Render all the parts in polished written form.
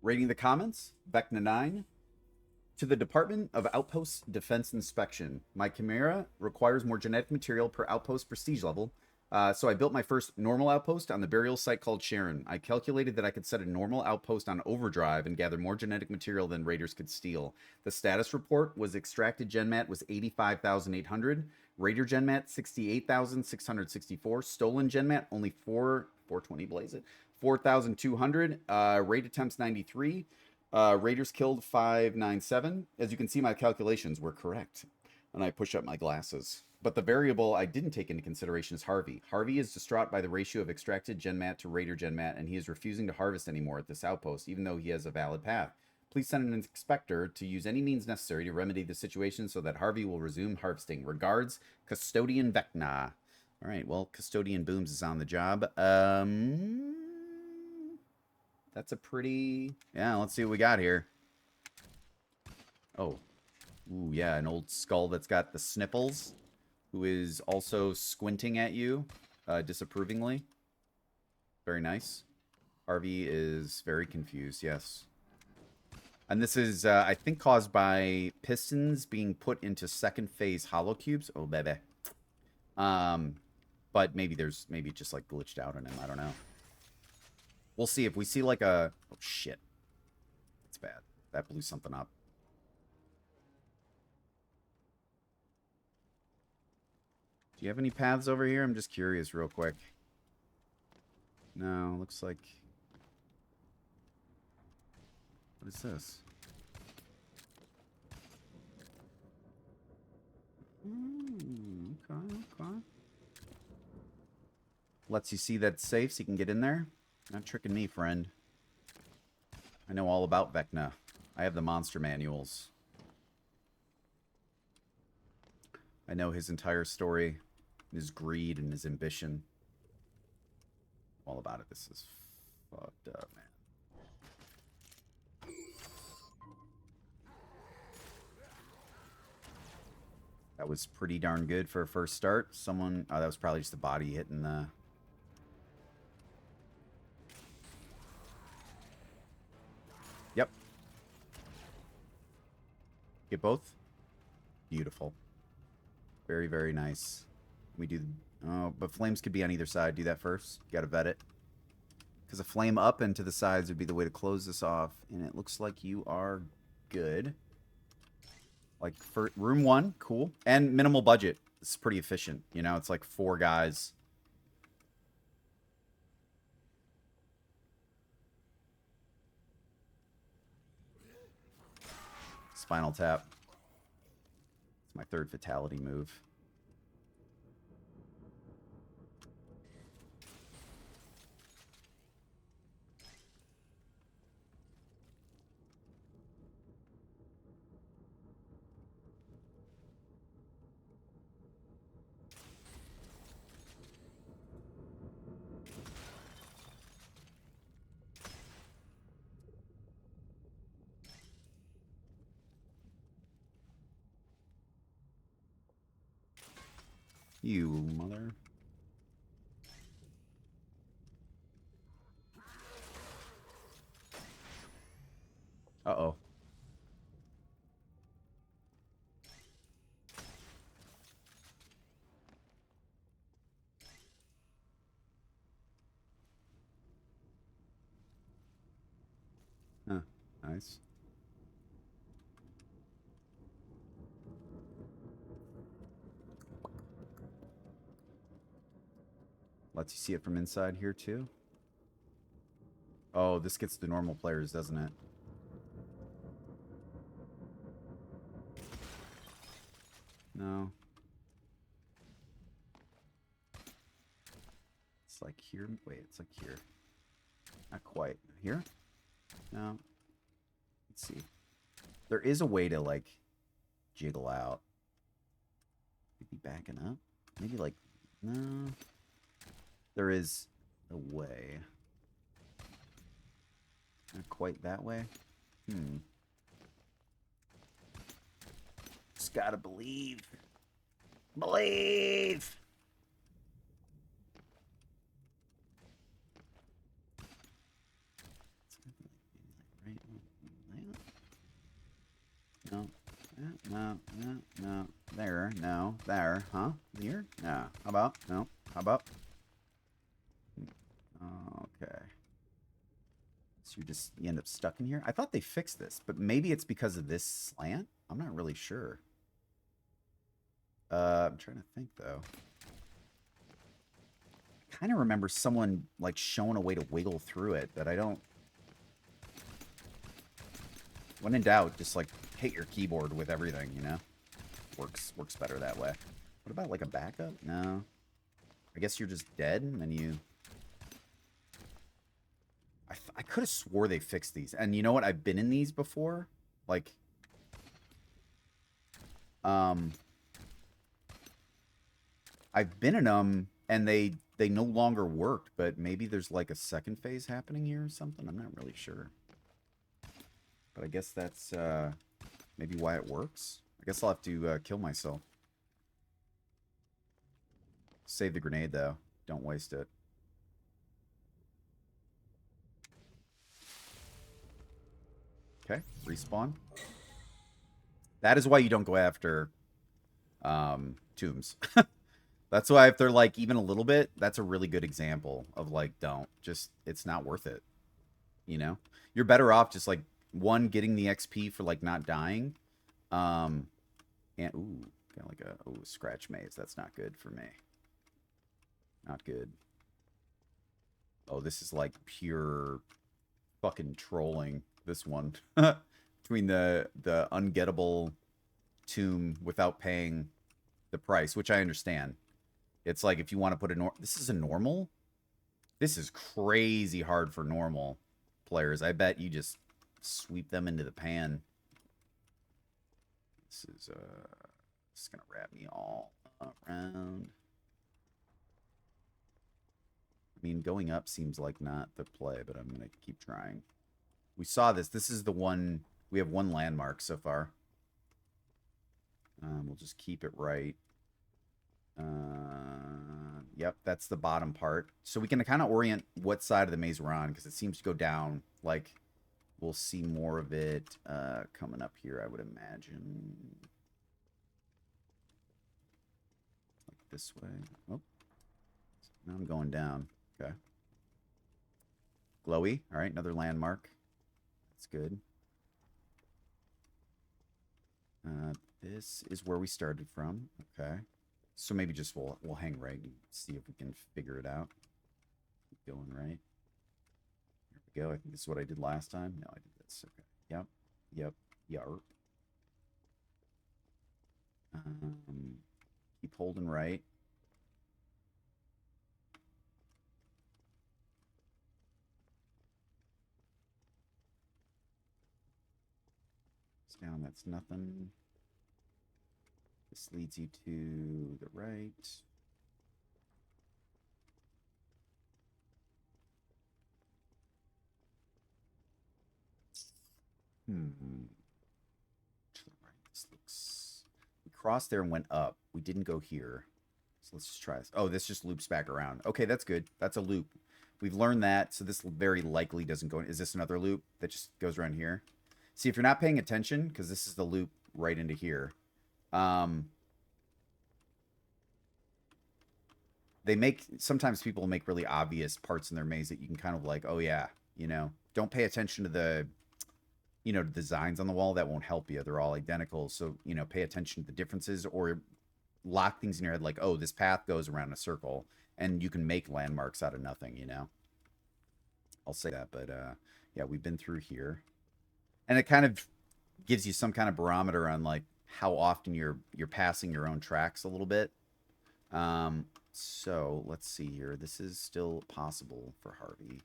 Rating the comments, Veckna 9. To the Department of Outpost Defense Inspection. My Chimera requires more genetic material per outpost prestige level. So I built my first normal outpost on the burial site called Sharon. I calculated that I could set a normal outpost on overdrive and gather more genetic material than raiders could steal. The status report was extracted genmat was 85,800, raider genmat 68,664, stolen genmat only 420 blaze it, 4,200, raid attempts 93. Raiders killed 597. As you can see, my calculations were correct. And I push up my glasses. But the variable I didn't take into consideration is Harvey. Harvey is distraught by the ratio of extracted genmat to raider genmat, and he is refusing to harvest anymore at this outpost, even though he has a valid path. Please send an inspector to use any means necessary to remedy the situation so that Harvey will resume harvesting. Regards, Custodian Veckna. All right, well, Custodian Booms is on the job. That's a pretty... Yeah, let's see what we got here. Oh. Ooh, yeah, an old skull that's got the sniffles, who is also squinting at you disapprovingly. Very nice. Harvey is very confused, yes. And this is, I think, caused by pistons being put into second phase hollow cubes. Oh, baby. But maybe just like glitched out on him. I don't know. We'll see if we see like a... Oh, shit. It's bad. That blew something up. Do you have any paths over here? I'm just curious real quick. No, looks like... What is this? Okay. Lets you see that it's safe so you can get in there. Not tricking me, friend. I know all about Veckna. I have the monster manuals. I know his entire story, his greed and his ambition. All about it. This is fucked up, man. That was pretty darn good for a first start. Someone... Oh, that was probably just the body hitting the... Yep. Get both? Beautiful. Very, very nice. We do... Oh, but flames could be on either side. Do that first. You gotta vet it. Because a flame up and to the sides would be the way to close this off. And it looks like you are good. Like, for room 1, cool. And minimal budget. It's pretty efficient. You know, it's like 4 guys. Spinal Tap. It's my 3rd fatality move. You mother. Uh-oh. Huh. Nice. Lets you see it from inside here, too. Oh, this gets the normal players, doesn't it? No. It's like here. Wait, it's like here. Not quite. Here? No. Let's see. There is a way to, like, jiggle out. Maybe backing up? Maybe, like, no. There is a way. Not quite that way. Just gotta believe. Believe! Right. no, no, no. There, no, there, huh? Here? No. How about? No. How about? Okay. So you end up stuck in here. I thought they fixed this, but maybe it's because of this slant. I'm not really sure. I'm trying to think though. I kind of remember someone like showing a way to wiggle through it, but I don't. When in doubt, just like hit your keyboard with everything, you know? Works better that way. What about like a backup? No. I guess you're just dead and then you... I could have swore they fixed these. And you know what? I've been in these before. Like... I've been in them and they no longer worked, but maybe there's like a second phase happening here or something. I'm not really sure. But I guess that's maybe why it works. I guess I'll have to kill myself. Save the grenade, though. Don't waste it. Okay, respawn. That is why you don't go after tombs. That's why if they're like even a little bit, that's a really good example of like, don't. Just, it's not worth it. You know? You're better off just like, one, getting the XP for like not dying. And, ooh, got like a, ooh, scratch maze. That's not good for me. Not good. Oh, this is like pure fucking trolling, this one. Between the ungettable tomb without paying the price, which I understand. It's like if you want to put a this is a normal? This is crazy hard for normal players. I bet you just sweep them into the pan. This is gonna wrap me all around. I mean, going up seems like not the play, but I'm gonna keep trying. We saw this. This is the one. We have one landmark so far. We'll just keep it right. Yep, that's the bottom part. So we can kind of orient what side of the maze we're on, because it seems to go down. Like, we'll see more of it coming up here, I would imagine. Like this way. Oh. Now I'm going down. Okay. Glowy. All right, another landmark. That's good. This is where we started from. Okay. So maybe just we'll hang right and see if we can figure it out. Keep going right. Here we go. I think this is what I did last time. No, I did this. Okay. Yep. Yep. Yarp. Keep holding right. It's down. That's nothing. This leads you to the right. To the right. This looks... We crossed there and went up. We didn't go here. So let's just try this. Oh, this just loops back around. Okay, that's good. That's a loop. We've learned that, so this very likely doesn't go in. Is this another loop that just goes around here? See, if you're not paying attention, because this is the loop right into here. They make, sometimes people make really obvious parts in their maze that you can kind of like, oh yeah, you know, don't pay attention to the, you know, designs on the wall. That won't help you. They're all identical. So, you know, pay attention to the differences, or lock things in your head like, oh, this path goes around a circle, and you can make landmarks out of nothing, you know? I'll say that, but yeah, we've been through here. And it kind of gives you some kind of barometer on like how often you're passing your own tracks a little bit. So let's see here. This is still possible for Harvey.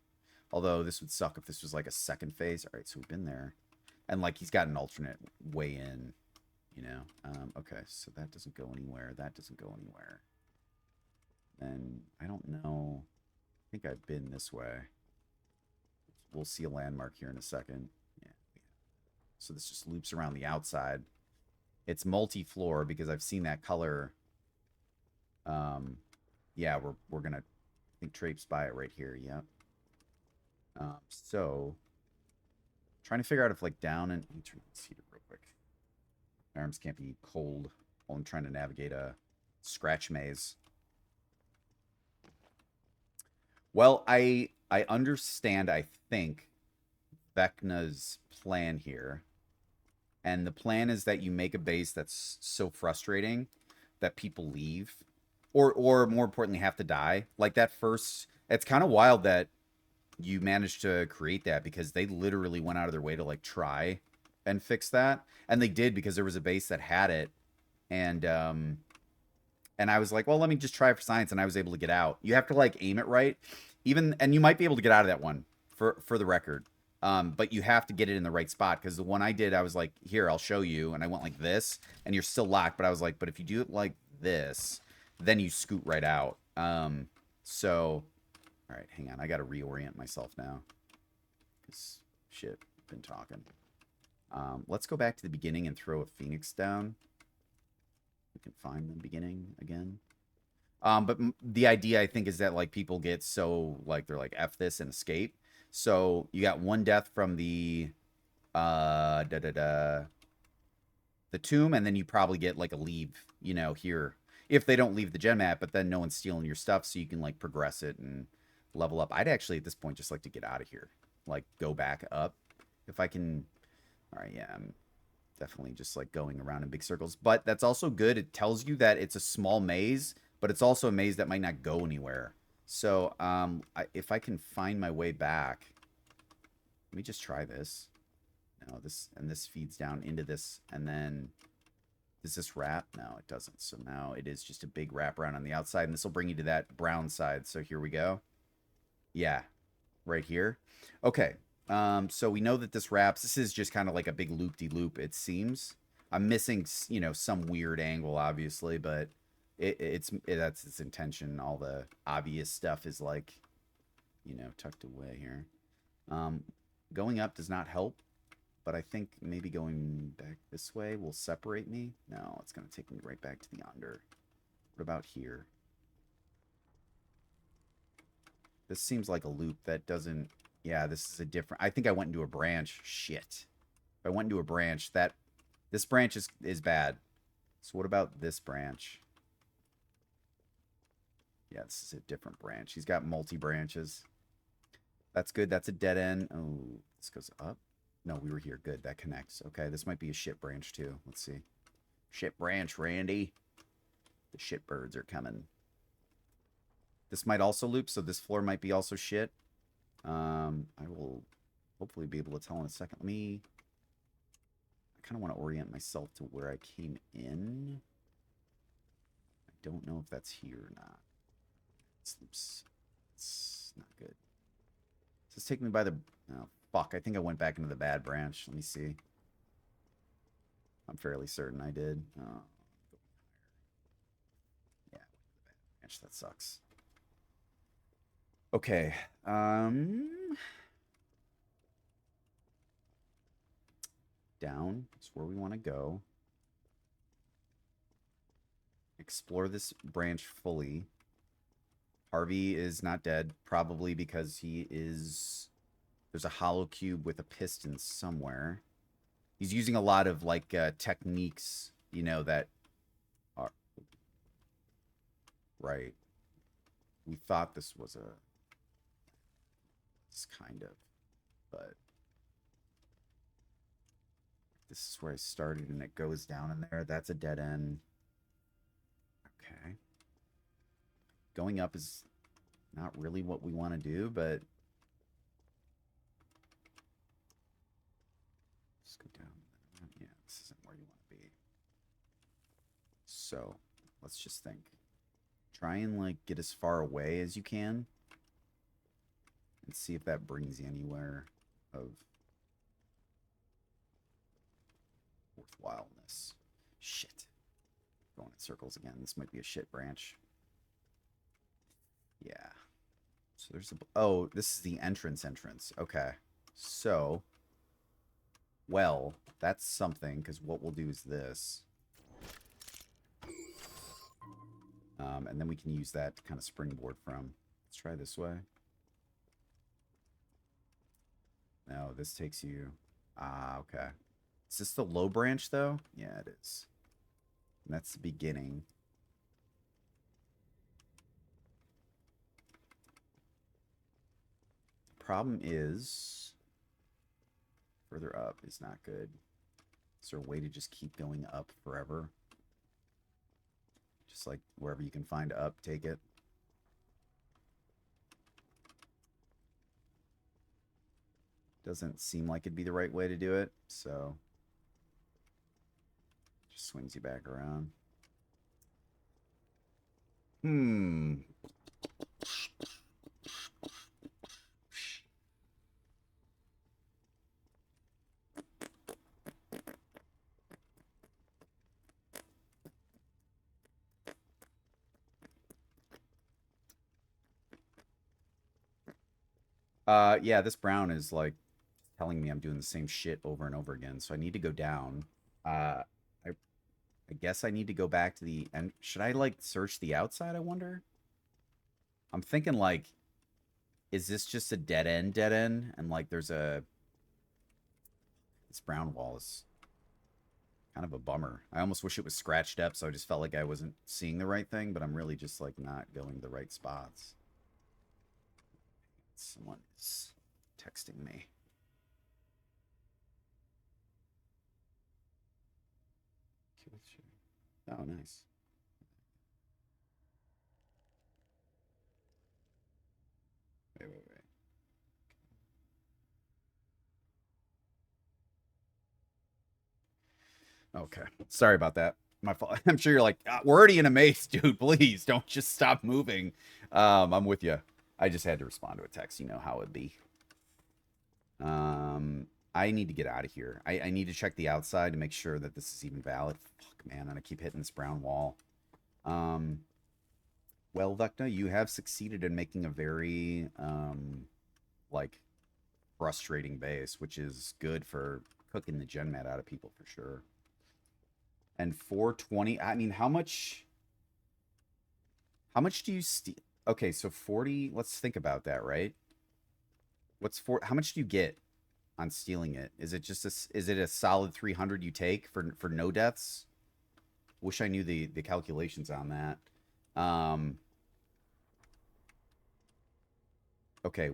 Although this would suck if this was like a second phase. All right, so we've been there. And like he's got an alternate way in, you know. Okay, so that doesn't go anywhere. That doesn't go anywhere. And I don't know. I think I've been this way. We'll see a landmark here in a second. Yeah. So this just loops around the outside. It's multi-floor because I've seen that color. Yeah, we're gonna, I think, traipse by it right here. Yep. So trying to figure out if like down and let me turn this heater real quick. My arms can't be cold while I'm trying to navigate a scratch maze. Well, I understand, I think, Veckna's plan here. And the plan is that you make a base that's so frustrating that people leave. Or more importantly, have to die. Like that first, it's kind of wild that you managed to create that because they literally went out of their way to like try and fix that. And they did because there was a base that had it. And I was like, well, let me just try it for science, and I was able to get out. You have to like aim it right, even, and you might be able to get out of that one for the record. But you have to get it in the right spot because the one I did, I was like, here, I'll show you, and I went like this, and you're still locked. But I was like, but if you do it like this, then you scoot right out. So, all right, hang on, I got to reorient myself now. Cause shit, been talking. Let's go back to the beginning and throw a phoenix down. We can find the beginning again. But the idea, I think, is that like people get so like they're like F this and escape. So you got one death from the the tomb, and then you probably get like a leave, you know, here if they don't leave the gen map, but then no one's stealing your stuff, so you can like progress it and level up. I'd actually at this point just like to get out of here, like go back up if I can. All right, yeah, I'm definitely just like going around in big circles, but that's also good. It tells you that it's a small maze, but it's also a maze that might not go anywhere. So if I can find my way back, let me just try this. No, this feeds down into this, and then does this wrap? No, it doesn't. So now it is just a big wrap around on the outside, and this will bring you to that brown side. So here we go. Yeah, right here. Okay. So we know that this wraps. This is just kind of like a big loop-de-loop, it seems. I'm missing, you know, some weird angle, obviously, but that's its intention. All the obvious stuff is like, you know, tucked away here. Going up does not help, but I think maybe going back this way will separate me. No, it's going to take me right back to the under. What about here? This seems like a loop that doesn't... Yeah, this is a different... I think I went into a branch. Shit. If I went into a branch, this branch is bad. So what about this branch? Yeah, this is a different branch. He's got multi-branches. That's good. That's a dead end. Oh, this goes up. No, we were here. Good. That connects. Okay, this might be a shit branch, too. Let's see. Shit branch, Randy. The shit birds are coming. This might also loop, so this floor might be also shit. I will hopefully be able to tell in a second. I kind of want to orient myself to where I came in. I don't know if that's here or not. It's not good. Does this take me by the... Oh, fuck. I think I went back into the bad branch. Let me see. I'm fairly certain I did. Oh. Yeah, the bad branch. That sucks. Okay. Down is where we want to go. Explore this branch fully. Harvey is not dead, probably because he is... There's a hollow cube with a piston somewhere. He's using a lot of, like, techniques, you know, that are... Right. We thought this was a... It's kind of, but... This is where I started, and it goes down in there. That's a dead end. Okay. Going up is not really what we want to do, but... Let's go down. Yeah, this isn't where you want to be. So, let's just think. Try and, like, get as far away as you can. And see if that brings you anywhere of worthwhileness. Shit. Going in circles again. This might be a shit branch. Yeah. So there's a... Oh, this is the entrance. Okay. So... Well, that's something, because what we'll do is this. And then we can use that to kind of springboard from. Let's try this way. No, this takes you... Ah, okay. Is this the low branch, though? Yeah, it is. And that's the beginning. Problem is, further up is not good. Is there a way to just keep going up forever? Just like wherever you can find up, take it. Doesn't seem like it'd be the right way to do it, so just swings you back around. Yeah, this brown is like telling me I'm doing the same shit over and over again, so I need to go down. I guess I need to go back to the end. Should I like search the outside, I wonder? I'm thinking like, is this just a dead end, and like there's a this brown wall is kind of a bummer. I almost wish it was scratched up, so I just felt like I wasn't seeing the right thing, but I'm really just like not going to the right spots. Someone is texting me. Oh, nice. Wait. Okay. Sorry about that. My fault. I'm sure you're like, we're already in a maze, dude. Please don't just stop moving. I'm with you. I just had to respond to a text. You know how it'd be. I need to get out of here. I need to check the outside to make sure that this is even valid. Fuck, man. And I keep hitting this brown wall. Well, Veckna, you have succeeded in making a very, like, frustrating base, which is good for cooking the gen mat out of people for sure. And 420, I mean, how much do you steal? Okay, so 40, let's think about that, right? How much do you get on stealing it? Is it just is it a solid 300 you take for no deaths? Wish I knew the calculations on that. Okay,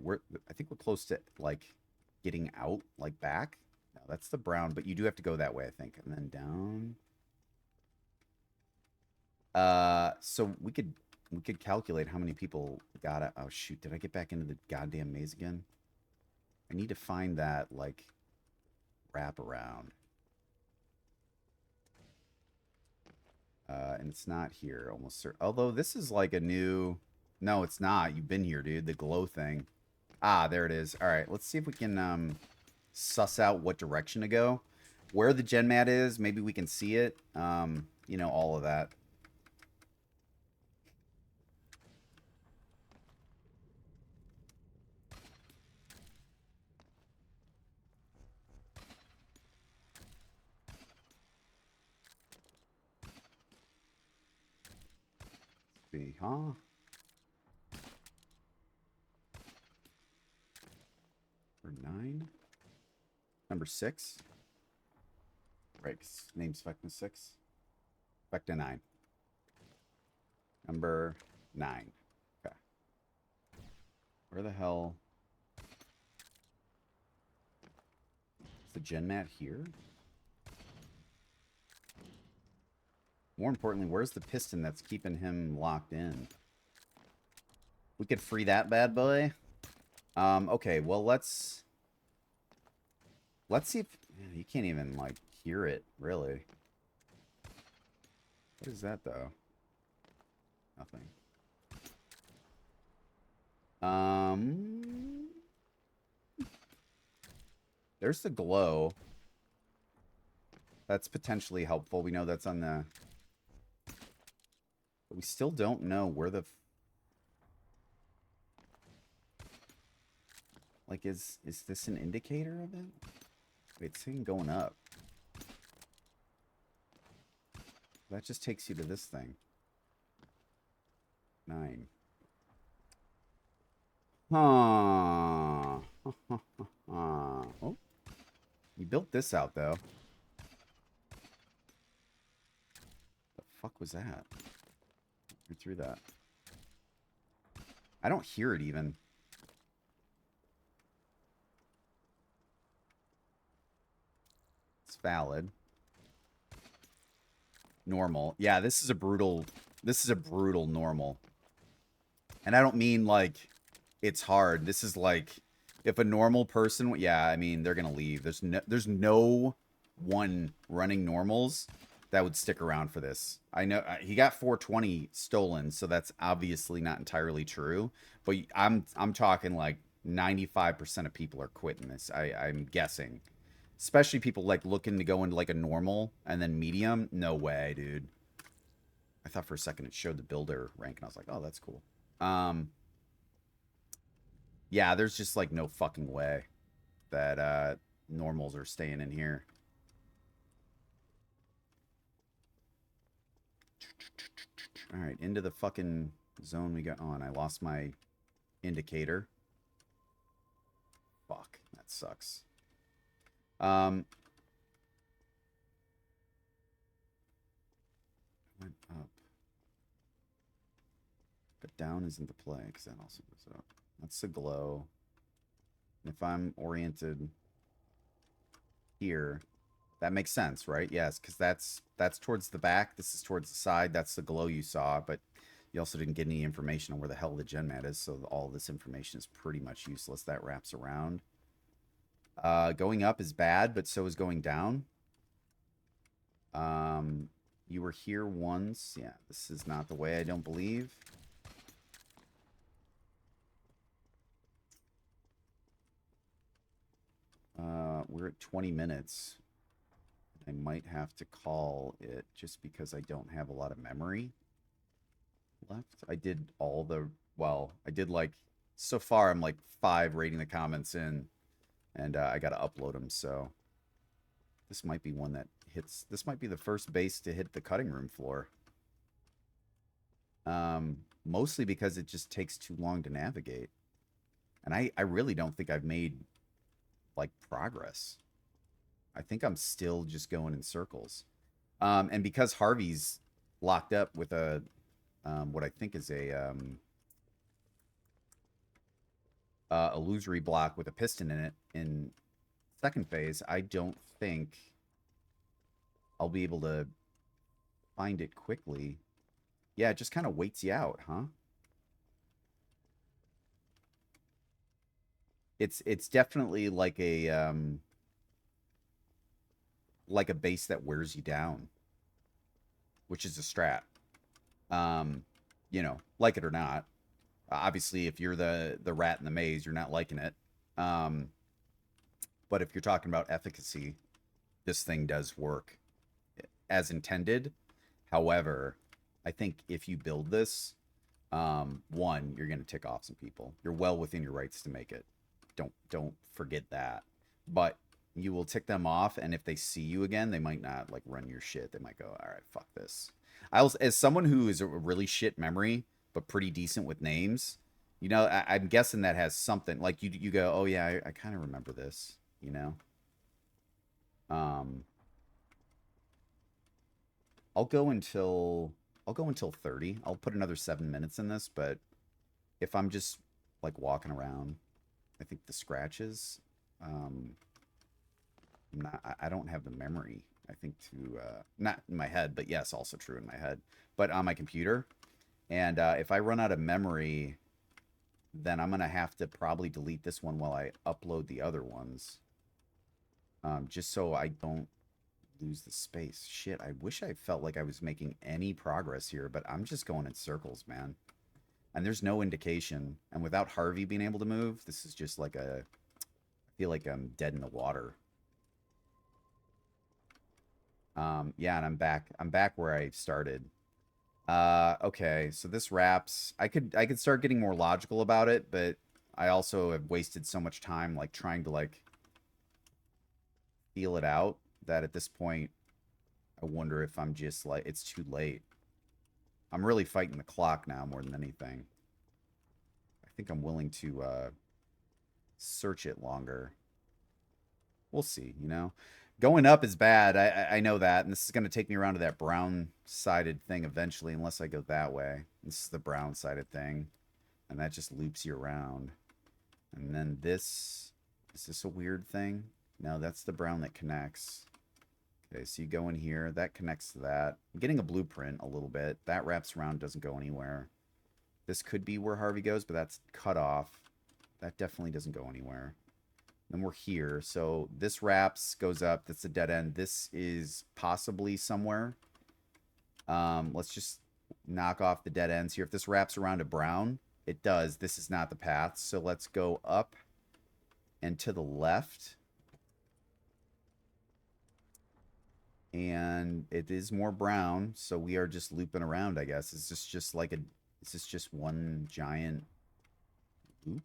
I think we're close to like getting out, like back. No, that's the brown, but you do have to go that way, I think. And then down. So we could calculate how many people got it. Oh shoot, did I get back into the goddamn maze again? I need to find that like wrap around. And it's not here almost certain. Although this is like a new. No, it's not. You've been here, dude. The glow thing. Ah, there it is. All right, let's see if we can suss out what direction to go. Where the gen mat is, maybe we can see it. You know, all of that. See, huh? Number 9. Number 6. Right, name's Veckna 6. Veckna 9. Number 9. Okay. Where the hell is the gen mat here? More importantly, where's the piston that's keeping him locked in? We could free that bad boy. Okay, well, let's see if you can't even like hear it, really. What is that though? Nothing. There's the glow. That's potentially helpful. We know that's on the, but we still don't know where the like is this an indicator of it? Wait, it's saying going up. That just takes you to this thing. 9. Huh. Oh, you built this out though. fuck was that? Who threw that? I don't hear it even. It's valid. Normal. Yeah, this is a brutal normal. And I don't mean like it's hard. This is like if a normal person, yeah, I mean, they're going to leave. There's no one running normals that would stick around for this. I know he got 420 stolen, so that's obviously not entirely true, but I'm talking like 95% of people are quitting this. I'm guessing. Especially people like looking to go into like a normal and then medium. No way, dude. I thought for a second it showed the builder rank and I was like, "Oh, that's cool." Yeah, there's just like no fucking way that normals are staying in here. All right, into the fucking zone we got on. I lost my indicator. Fuck, that sucks. Went up. But down isn't the play, because that also goes up. That's the glow. And if I'm oriented here, that makes sense, right? Yes, because that's towards the back. This is towards the side. That's the glow you saw, but you also didn't get any information on where the hell the gen mat is, so all this information is pretty much useless. That wraps around. Going up is bad, but so is going down. You were here once. Yeah, this is not the way, I don't believe. We're at 20 minutes. I might have to call it just because I don't have a lot of memory left. I did all the, well, I did like, so far I'm like 5 rating the comments in, and I got to upload them, so this might be one that hits, this might be the first base to hit the cutting room floor. Mostly because it just takes too long to navigate. And I really don't think I've made like progress. I think I'm still just going in circles. And because Harvey's locked up with a what I think is a illusory block with a piston in it in second phase, I don't think I'll be able to find it quickly. Yeah, it just kind of waits you out, huh? It's definitely like a base that wears you down, which is a strat. You know, like it or not. Obviously, if you're the rat in the maze, you're not liking it. But if you're talking about efficacy, this thing does work as intended. However, I think if you build this, one, you're going to tick off some people. You're well within your rights to make it. Don't forget that. But you will tick them off, and if they see you again, they might not like run your shit. They might go, all right, fuck this. As someone who is a really shit memory but pretty decent with names, you know, I'm guessing that has something like you go, oh yeah, I kind of remember this, you know. Um, I'll go until I'll go until 30. I'll put another 7 minutes in this, but if I'm just like walking around, I think the scratches, um, I don't have the memory. I think to not in my head, but yes, also true in my head, but on my computer. And if I run out of memory, then I'm gonna have to probably delete this one while I upload the other ones, just so I don't lose the space. Shit, I wish I felt like I was making any progress here, but I'm just going in circles, man. And there's no indication. And without Harvey being able to move, this is just like a, I feel like I'm dead in the water. Yeah, and I'm back. I'm back where I started. Okay, so this wraps. I could start getting more logical about it, but I also have wasted so much time like trying to like feel it out that at this point I wonder if I'm just like it's too late. I'm really fighting the clock now more than anything. I think I'm willing to search it longer. We'll see, you know. Going up is bad. I know that, and this is going to take me around to that brown-sided thing eventually, unless I go that way. This is the brown-sided thing, and that just loops you around. And then this, is this a weird thing? No, that's the brown that connects. Okay, so you go in here. That connects to that. I'm getting a blueprint a little bit. That wraps around, doesn't go anywhere. This could be where Harvey goes, but that's cut off. That definitely doesn't go anywhere. Then we're here. So this wraps, goes up. That's a dead end. This is possibly somewhere. Let's just knock off the dead ends here. If this wraps around to brown, it does. This is not the path. So let's go up and to the left. And it is more brown, so we are just looping around, I guess. Is this just like a... Is this just one giant loop?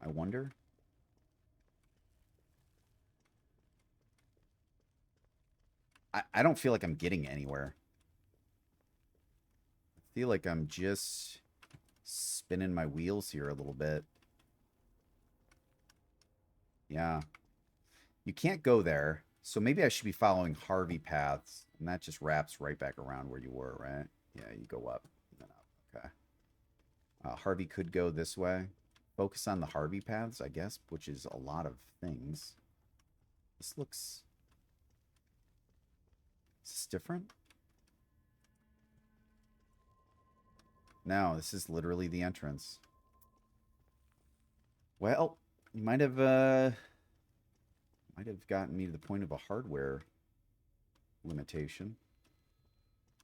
I wonder. I don't feel like I'm getting anywhere. I feel like I'm just spinning my wheels here a little bit. Yeah. You can't go there, so maybe I should be following Harvey paths, and that just wraps right back around where you were, right? Yeah, you go up and then up. Okay. Harvey could go this way. Focus on the Harvey paths, I guess, which is a lot of things. This looks... Is this different? No, this is literally the entrance. Well, you might have gotten me to the point of a hardware limitation.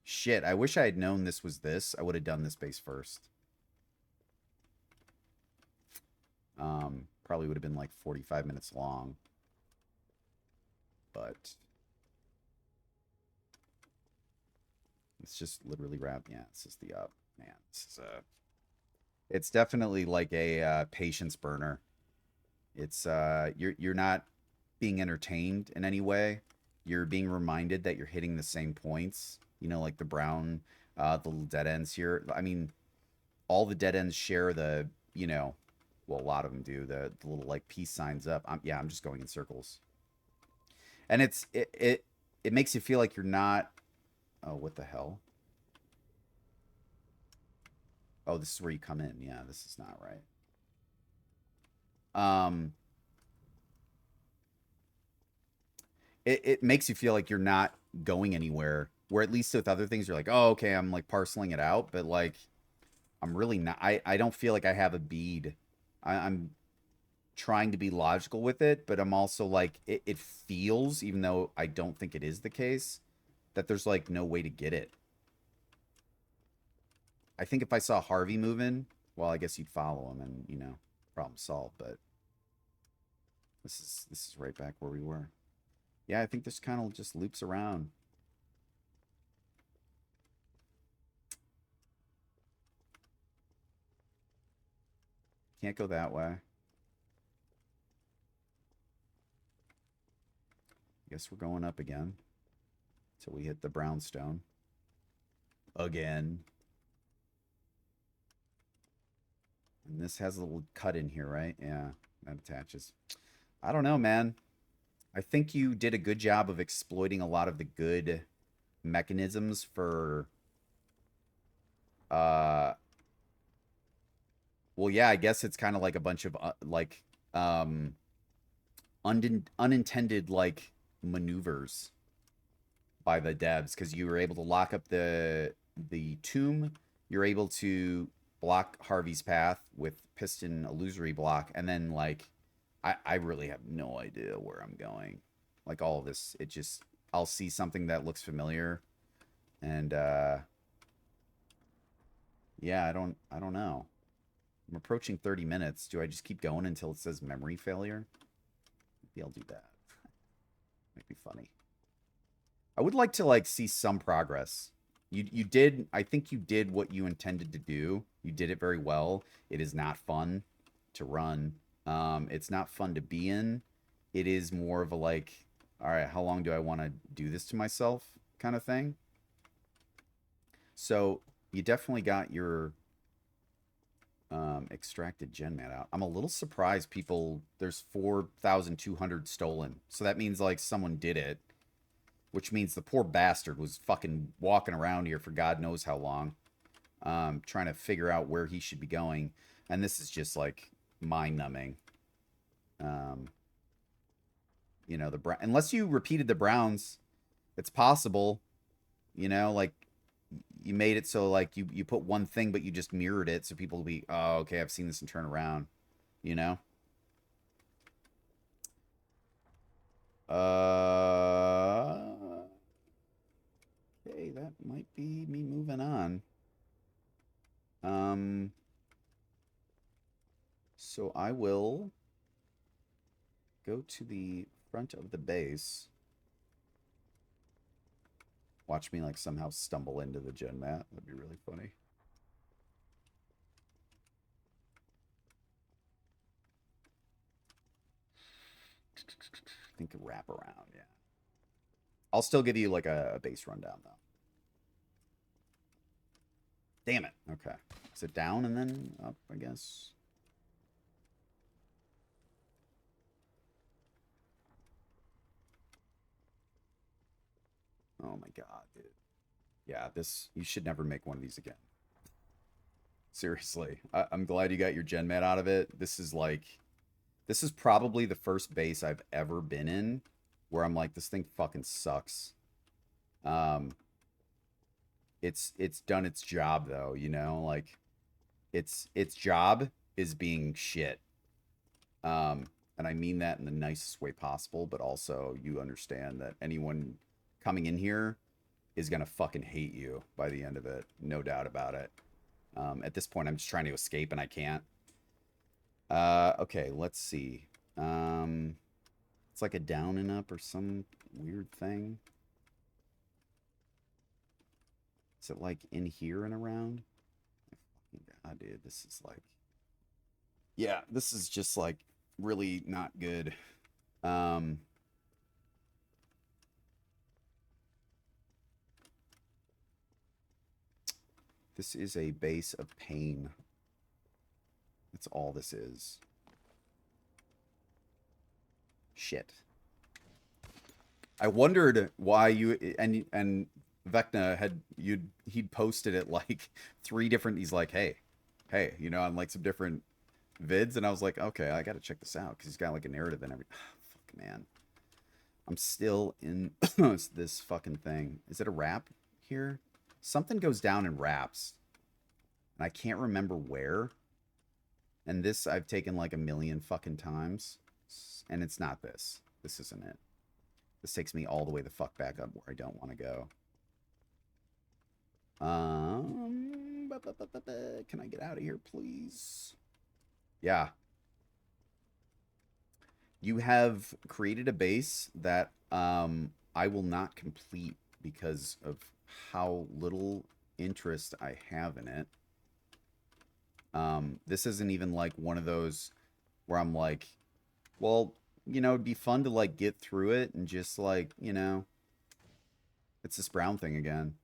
Shit, I wish I had known this was this. I would have done this base first. Probably would have been like 45 minutes long. But it's just literally wrapped. Yeah, it's just the up. Man, this is a... It's definitely like a patience burner. It's you're not being entertained in any way. You're being reminded that you're hitting the same points. You know, like the brown, the little dead ends here. I mean, all the dead ends share the, you know, well, a lot of them do, the little like peace signs up. I'm just going in circles, and it makes you feel like you're not. Oh, what the hell? Oh, this is where you come in. Yeah, this is not right. Um, it makes you feel like you're not going anywhere. Where at least with other things, you're like, oh, okay, I'm like parceling it out, but like I'm really not. I don't feel like I have a bead. I'm trying to be logical with it, but I'm also like it feels, even though I don't think it is the case, that there's like no way to get it. I think if I saw Harvey moving, well, I guess you'd follow him and, you know, problem solved, but this is right back where we were. Yeah, I think this kind of just loops around. Can't go that way. Guess we're going up again till we hit the brownstone. Again. And this has a little cut in here, right? Yeah, that attaches. I don't know, man. I think you did a good job of exploiting a lot of the good mechanisms for uh well, yeah, I guess it's kind of like a bunch of like unintended like maneuvers by the devs, because you were able to lock up the tomb. You're able to block Harvey's path with piston illusory block, and then like I really have no idea where I'm going. Like all of this, it just, I'll see something that looks familiar, and yeah, I don't know. I'm approaching 30 minutes. Do I just keep going until it says memory failure? Maybe I'll do that. Might be funny. I would like to like see some progress. You did, I think you did what you intended to do. You did it very well. It is not fun to run. It's not fun to be in. It is more of a like, all right, how long do I want to do this to myself kind of thing. So you definitely got your Extracted gen mat out. I'm a little surprised people, there's 4,200 stolen. So that means like someone did it, which means the poor bastard was fucking walking around here for God knows how long, trying to figure out where he should be going. And this is just like mind numbing. You know, unless you repeated the Browns, it's possible, you know, like you made it so like you put one thing but you just mirrored it so people will be, oh, okay, I've seen this and turn around, you know. Okay, that might be me moving on. um so I will go to the front of the base. Watch me like somehow stumble into the gen mat. That'd be really funny. I think a wrap around, yeah. I'll still give you like a base rundown though. Damn it. Okay. Is it down and then up, I guess? Oh my god, dude. Yeah, this, you should never make one of these again. Seriously. I'm glad you got your gen mat out of it. This is like, this is probably the first base I've ever been in where I'm like, this thing fucking sucks. Um, it's done its job though, you know, like its job is being shit. And I mean that in the nicest way possible, but also you understand that anyone coming in here is gonna fucking hate you by the end of it, no doubt about it. At this point, I'm just trying to escape and I can't. Okay, let's see. It's like a down and up or some weird thing. Is it like in here and around? God, dude, this is like, yeah, this is just like really not good. Um, this is a base of pain. That's all this is. Shit. I wondered why you and Veckna he'd posted it like three different. He's like, hey, you know, on like some different vids, and I was like, okay, I gotta check this out because he's got like a narrative and everything. Fuck, man, I'm still in this fucking thing. Is it a wrap here? Something goes down in wraps, and I can't remember where. And this I've taken like a million fucking times, and it's not this. This isn't it. This takes me all the way the fuck back up where I don't want to go. Can I get out of here, please? Yeah. You have created a base that I will not complete because of how little interest I have in it. This isn't even like one of those where I'm like, well, you know, it'd be fun to like get through it and just like, you know, it's this brown thing again.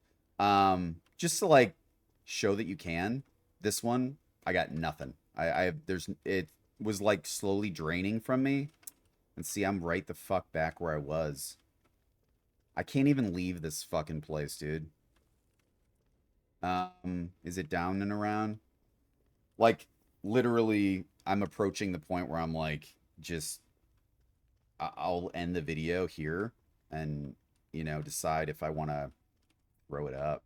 Just to like show that you can. This one, I got nothing. There's, it was like slowly draining from me. And see, I'm right the fuck back where I was. I can't even leave this fucking place, dude. Is it down and around? Like, literally, I'm approaching the point where I'm like, just, I'll end the video here and, you know, decide if I want to throw it up.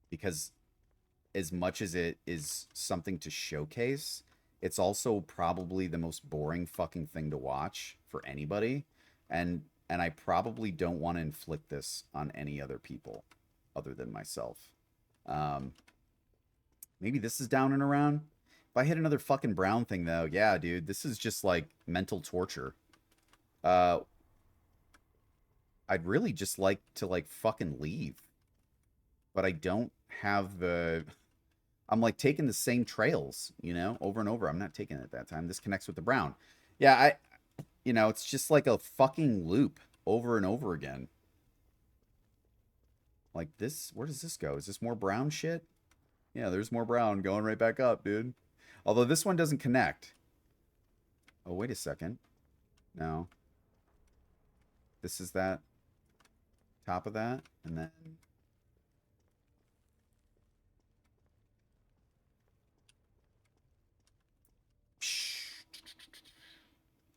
Because as much as it is something to showcase, it's also probably the most boring fucking thing to watch for anybody. And I probably don't want to inflict this on any other people other than myself. Um, maybe this is down and around. If I hit another fucking brown thing though, yeah, dude, this is just like mental torture. Uh, I'd really just like to like fucking leave, but I don't have the. I'm like taking the same trails, you know, over and over. I'm not taking it that time. This connects with the brown. Yeah, you know, it's just like a fucking loop over and over again. Like this, where does this go? Is this more brown shit? Yeah, there's more brown going right back up, dude. Although this one doesn't connect. Oh, wait a second. No. This is that top of that, and then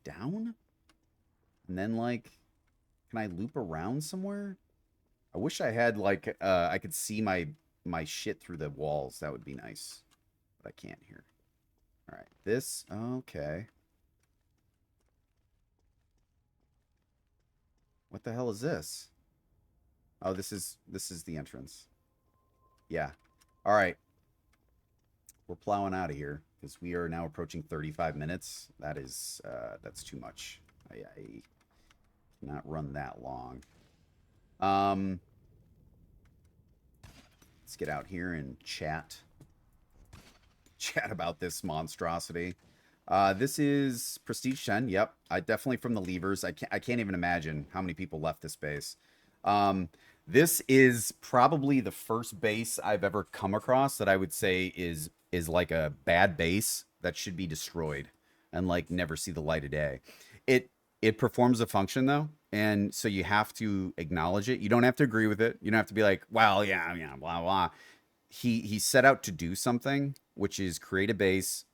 down, and then like, can I loop around somewhere? I wish I had like I could see my shit through the walls. That would be nice, but I can't here. All right, this okay. What the hell is this? Oh, this is the entrance. Yeah. All right. We're plowing out of here because we are now approaching 35 minutes. That's too much. I cannot run that long. Let's get out here and chat about this monstrosity. This is Prestige 10. Yep, I definitely from the levers. I can't even imagine how many people left this base. This is probably the first base I've ever come across that I would say is like a bad base that should be destroyed and like never see the light of day. It performs a function though, and so you have to acknowledge it. You don't have to agree with it. You don't have to be like, well, yeah, blah blah. He set out to do something, which is create a base,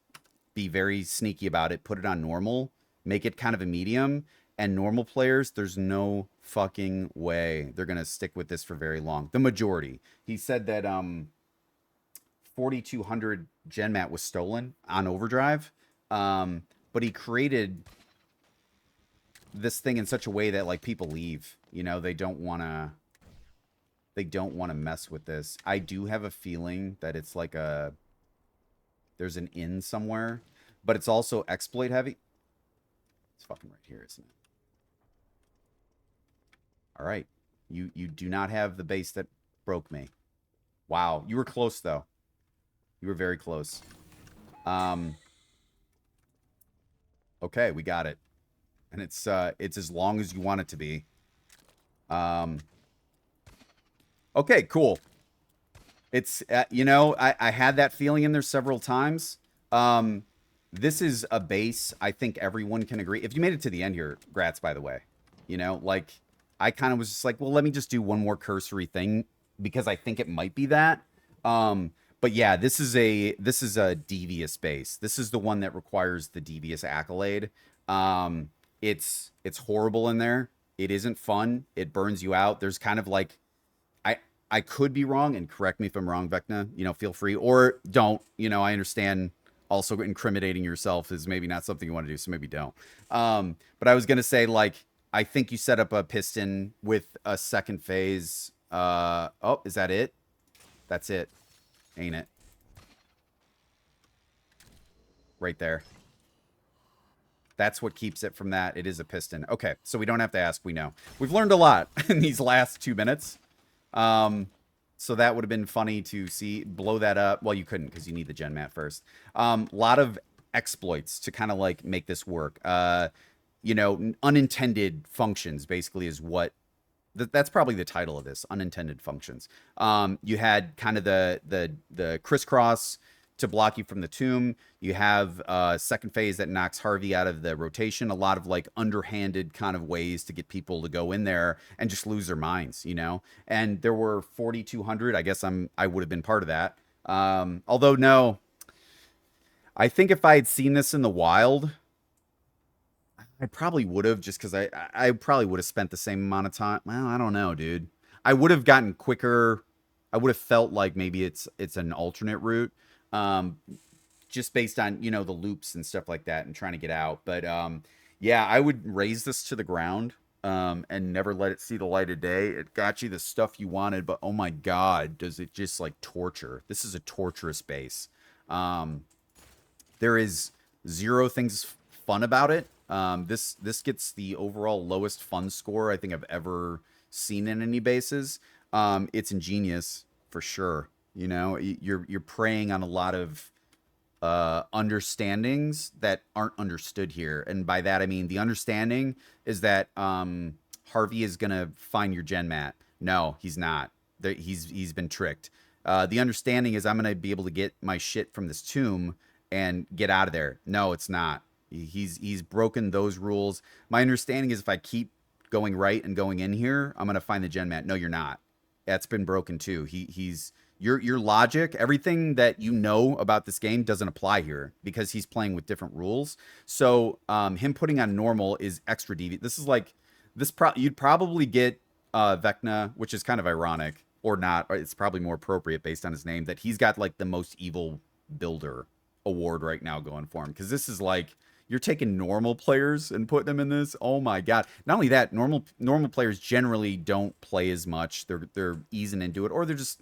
be very sneaky about it, put it on normal, make it kind of a medium, and normal players, there's no fucking way they're gonna stick with this for very long. The majority. He said that 4,200 gen mat was stolen on overdrive, but he created this thing in such a way that like people leave. You know, they don't want to mess with this. I do have a feeling that it's like there's an inn somewhere, but it's also exploit heavy. It's fucking right here, isn't it? All right. You do not have the base that broke me. Wow. You were close though. You were very close. Okay, we got it. And it's as long as you want it to be. Okay, cool. It's you know, I had that feeling in there several times. This is a base I think everyone can agree. If you made it to the end here, grats, by the way. You know, like I kind of was just like, well, let me just do one more cursory thing because I think it might be that. But yeah, this is a devious base. This is the one that requires the devious accolade. It's horrible in there. It isn't fun. It burns you out. There's kind of like I could be wrong, and correct me if I'm wrong, Veckna. You know, feel free or don't. You know, I understand. Also, incriminating yourself is maybe not something you want to do, so maybe don't. But I was gonna say, like, I think you set up a piston with a second phase. Oh, is that it? That's it, ain't it? Right there. That's what keeps it from that. It is a piston. Okay, so we don't have to ask. We know. We've learned a lot in these last 2 minutes. So that would have been funny to see blow that up. Well, you couldn't because you need the gen mat first. Lot of exploits to kind of like make this work. You know, unintended functions basically is what that's probably the title of this, unintended functions. You had kind of the crisscross to block you from the tomb. You have second phase that knocks Harvey out of the rotation. A lot of like underhanded kind of ways to get people to go in there and just lose their minds, you know. And there were 4,200. I guess I would have been part of that. Although no, I think if I had seen this in the wild, I probably would have, just because I probably would have spent the same amount of time. Well, I don't know, dude. I would have gotten quicker. I would have felt like maybe it's an alternate route. Just based on, you know, the loops and stuff like that and trying to get out. But yeah, I would raise this to the ground and never let it see the light of day. It got you the stuff you wanted, but oh my God, does it just like torture. This is a torturous base. There is zero things fun about it. This gets the overall lowest fun score I think I've ever seen in any bases. It's ingenious for sure. You know, you're preying on a lot of understandings that aren't understood here, and by that I mean the understanding is that Harvey is gonna find your gen mat. No, he's not. He's been tricked. The understanding is I'm gonna be able to get my shit from this tomb and get out of there. No, it's not. He's broken those rules. My understanding is if I keep going right and going in here, I'm gonna find the gen mat. No, you're not. That's been broken too. He's your logic, everything that you know about this game doesn't apply here because he's playing with different rules. So him putting on normal is extra deviant. This is like you'd probably get Veckna, which is kind of ironic or not. Or it's probably more appropriate based on his name that he's got like the most evil builder award right now going for him because this is like you're taking normal players and putting them in this. Oh my god! Not only that, normal players generally don't play as much. They're easing into it, or they're just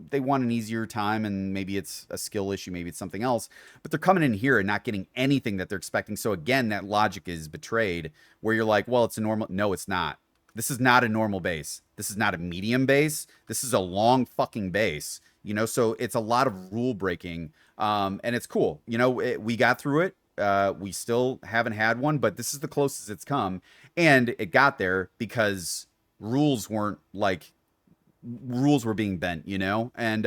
they want an easier time, and maybe it's a skill issue, maybe it's something else. But they're coming in here and not getting anything that they're expecting. So again, that logic is betrayed. Where you're like, well, it's a normal. No, it's not. This is not a normal base. This is not a medium base. This is a long fucking base. So it's a lot of rule breaking, and it's cool. We got through it. We still haven't had one, but this is the closest it's come, and it got there because rules weren't like rules were being bent, and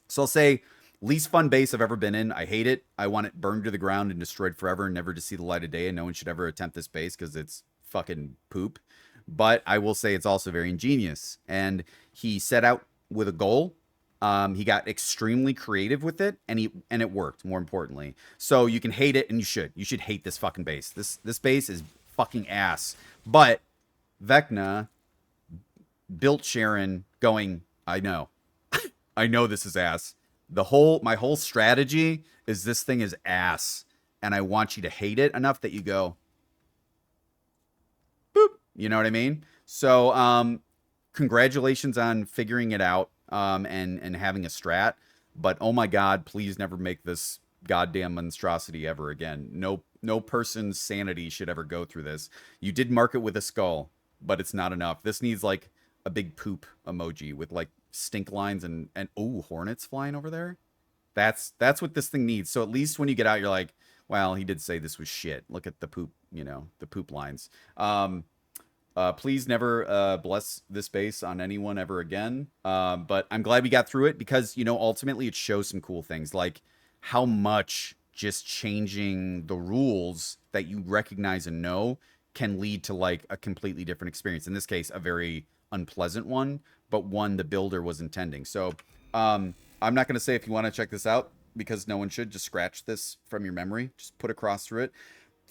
so I'll say least fun base I've ever been in. I hate it. I want it burned to the ground and destroyed forever and never to see the light of day, and no one should ever attempt this base because it's fucking poop. But I will say it's also very ingenious, and he set out with a goal. He got extremely creative with it, and it worked. More importantly, so you can hate it, and you should hate this fucking base. This base is fucking ass. But Veckna built Sharon going, I know, I know this is ass. My whole strategy is this thing is ass, and I want you to hate it enough that you go, boop. You know what I mean? So, congratulations on figuring it out. And having a strat, but oh my god, please never make this goddamn monstrosity ever again. No person's sanity should ever go through this. You did mark it with a skull, but it's not enough. This needs like a big poop emoji with like stink lines and oh, hornets flying over there. That's what this thing needs. So at least when you get out, you're like, well, he did say this was shit. Look at the poop, the poop lines. Please never bless this base on anyone ever again. But I'm glad we got through it because, ultimately it shows some cool things like how much just changing the rules that you recognize and know can lead to like a completely different experience. In this case, a very unpleasant one, but one the builder was intending. So I'm not going to say if you want to check this out because no one should. Just scratch this from your memory. Just put a cross through it.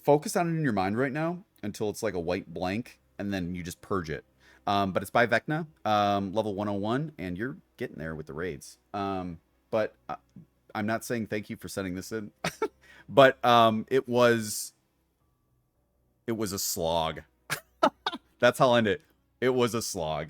Focus on it in your mind right now until it's like a white blank. And then you just purge it. But it's by Veckna, level 101, and you're getting there with the raids. But I'm not saying thank you for sending this in. But it was a slog. That's how I'll end it. It was a slog.